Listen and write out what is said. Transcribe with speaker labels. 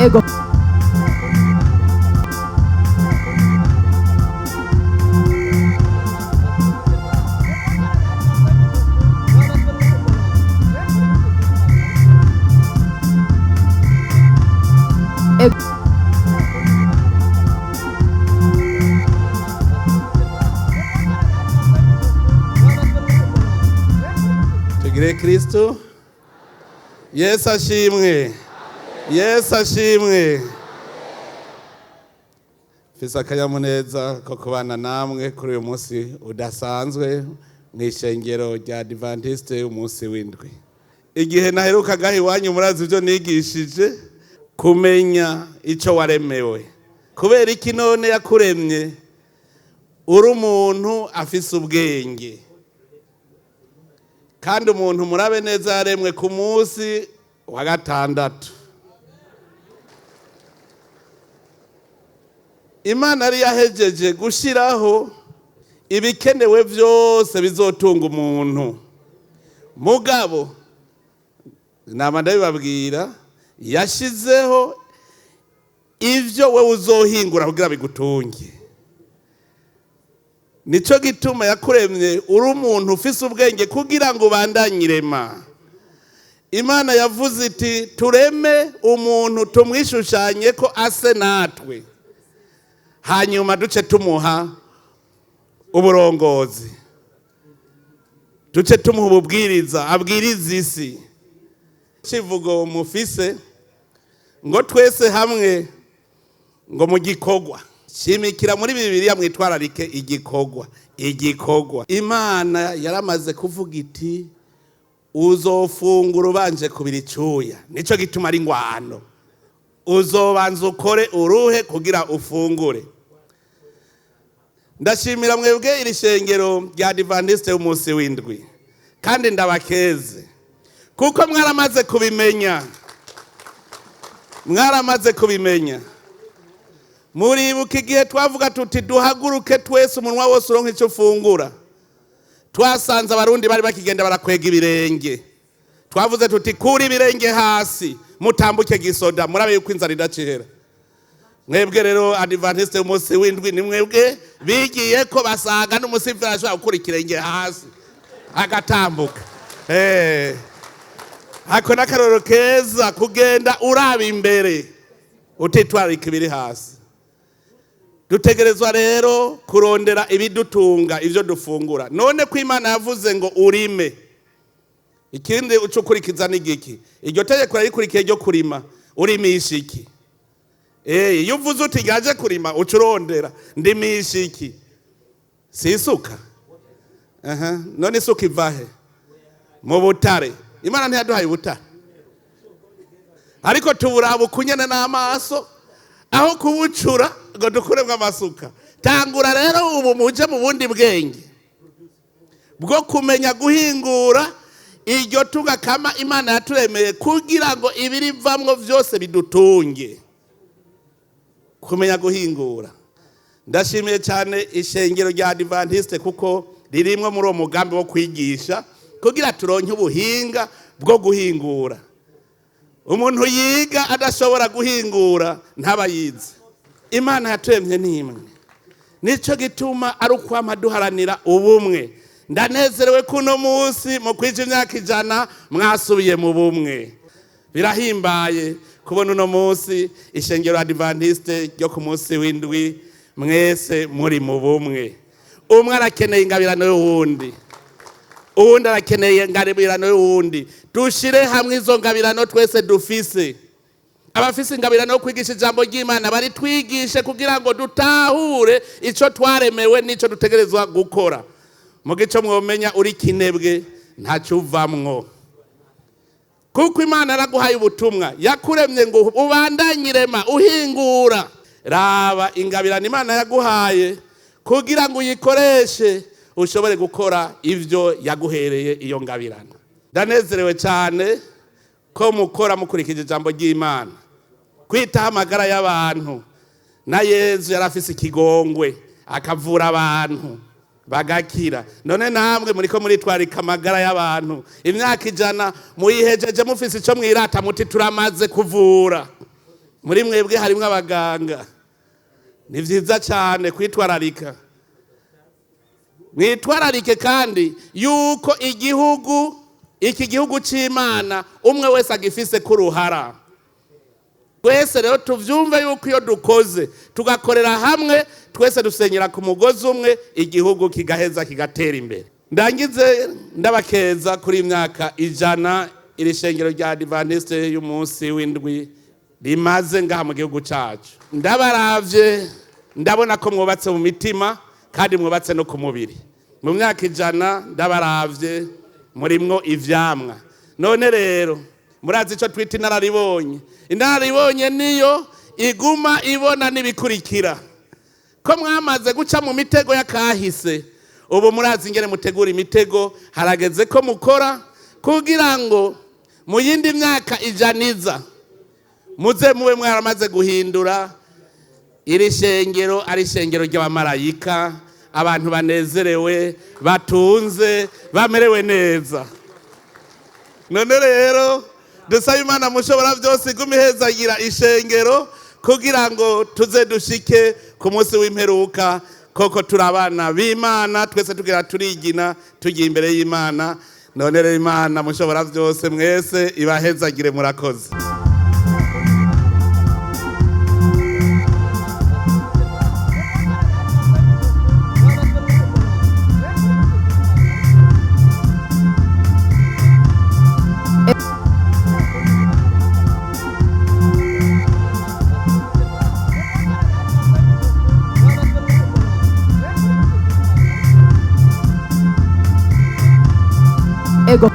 Speaker 1: ego
Speaker 2: tugire Kristo. Yesu ashimwe. Yesu ashimwe. Mfise akanyamuneza ko kubana namwe kuri uyu munsi udasanzwe mw'ishengero rya Adventiste umunsi w'indwi. Igihe naherukaga iwanyu murazi ibyo nigishije, kumenya ico waremewe. Kubera iki none yakuremye uri umuntu afise ubwenge. Kandi umuntu murabe neza yaremwe ku munsi wa gatandatu. Imana yari yahejeje gushiraho ibikenewe byose bizotunga umuntu. Mugabo nama ndabibabwira yashizeho ivyo we uzohingura kugira bigutunge. Nico gituma yakuremye uri umuntu ufise ubwenge kugira ngo ubandanyirema. Imana yavuze iti tureme umuntu tumwishushanye ko ase natwe, hanyuma duce tumuha uburongozi, duce tumuha ububwiriza abwiriza isi. Kivugo mufise ngo twese hamwe ngo mu gikorwa, shimikira muri Bibiliya mwitwararike igikorwa. Imana yaramaze kuvuga iti uzofungura ubanje kubira icuya, nico gituma ari ngwano. Uzobanza ukore uruhe kugira ufungure. Ndashimira mwebwe iri shengero rya Adventiste umunsi w'indwi, kandi ndabakeze kuko mwaramaze kubimenya. Muribuka igihe twavuga tuti duhaguruke twese umunwa wose uronka icyo ufungura, twasanze Abarundi bari bakigenda barakwega ibirenge. Twavuze tuti kuri ibirenge hasi mutambuke gisoda, murabe yuko inzara idacihera. Mwebwe rero Adventiste umunsi w'indwi ni mwebwe bigiye ko basaga n'umusivira ashobora gukura ikirenge hasi agatambuka. Hako n'akaroro keza kugenda uraba imbere utitwarika ibiri hasi. Dutegerezwa rero kurondera ibidutunga ivyo dufungura. None ko Imana yavuze ngo urime, ikindi ucukurikiza n'igiki? Iryo tegeko rikurikiye ryo kurima, urimisha iki? Iyo uvuze uti gaje kurima ucurondera ndimisha iki? Si isuka. None isuka ivahe? Mu butare. Imana ntiyaduhaye ubutare, ariko tuburaba ukunyene n'amaso aho kubucura ngo dukuremwe amasuka. Tangura rero ubu muje mu bundi bwenge bwo kumenya guhingura iryo tunga kama Imana yaturemeye kugira ngo ibirivamwo vyose bidutunge. Kumenya guhingura. Ndashimiye cyane ishengero rya Adventiste kuko ririmwe muri uwo mugambi wo kwigisha kugira turonke ubuhinga bwo guhingura. Umuntu yiga adashobora guhingura ntaba yize. Imana yaturemye n'imwe, nico gituma ari ukwama duharanira ubumwe. Ndanezerewe kuno munsi mu kwija imyaka 100 mwasubiye mu bumwe. Birahimbaye kubona uno munsi ishengero Adventiste ryo ku munsi w'indwi mwese muri mu bumwe. Umwe arakeneye ingabirano y'uwundi, uwundi arakeneye ingabirano y'uwundi. Dushire hamwe izo ngabirano twese dufise. Abafise ingabirano yo kwigisha ijambo ry'Imana bari twigishe kugira ngo dutahure ico twaremewe n'ico dutegerezwa gukora. Mu gico mwomenya uri kinebwe ntaco uvamwo, kuko Imana yaraguhaye ubutumwa, yakuremye ngo ubandanyirema uhingura. Raba ingabirano Imana yaguhaye kugira ngo uyikoreshe ushobore gukora ivyo yaguhereye iyo ngabirano. Ndanezerewe cyane ko mukora mukurikije ijambo ry'Imana, kwitaho amagara y'abantu. Na Yesu yarafise ikigongwe akavura abantu bagakira. None namwe muriko muritwarika amagara y'abantu, imyaka 100 muyihejeje mufise ico mwirata muti turamaze kuvura. muri mwebwe harimo abaganga, ni byiza cyane kwitwararika. Mwitwararike kandi yuko iki gihugu cy'Imana umwe wese agifise ku ruhara. Twese rero tuvyumve yuko iyo dukoze tugakorera hamwe, twese dusenyera ku mugozi umwe, igihugu kigaheza kigatera imbere. Ndangize ndabakeza kuri imyaka 100 iri shengero rya Adventiste y'umunsi w'indwi rimaze ngaha mu gihugu cyacu. Ndabaravye ndabona ko mwubatse mu mitima kandi mwubatse no ku mubiri. Mu myaka 100 ndabaravye murimwo ivyamwa. None rero murazi ico twita inararibonye. Inararibonye niyo iguma ibona nibikurikira. Ko mwamaze guca mu mitego y'akahise, ubu murazi ingene mutegura imitego, harageze ko mukora kugira ngo mu yindi myaka 100 muze mube mwaramaze guhindura iri shengero ari shengero ry'abamarayika, abantu banezerewe, batunze, bamerewe neza. None rero dusaba Imana mushobora byose igume ihezagira ishengero kugira ngo tuze dushike ku munsi w'imperuka koko turabana b'Imana, twese tugira turigina tugiye imbere y'Imana. None rero Imana mushobora byose mwese ibahezagire, murakoze.
Speaker 1: Ego.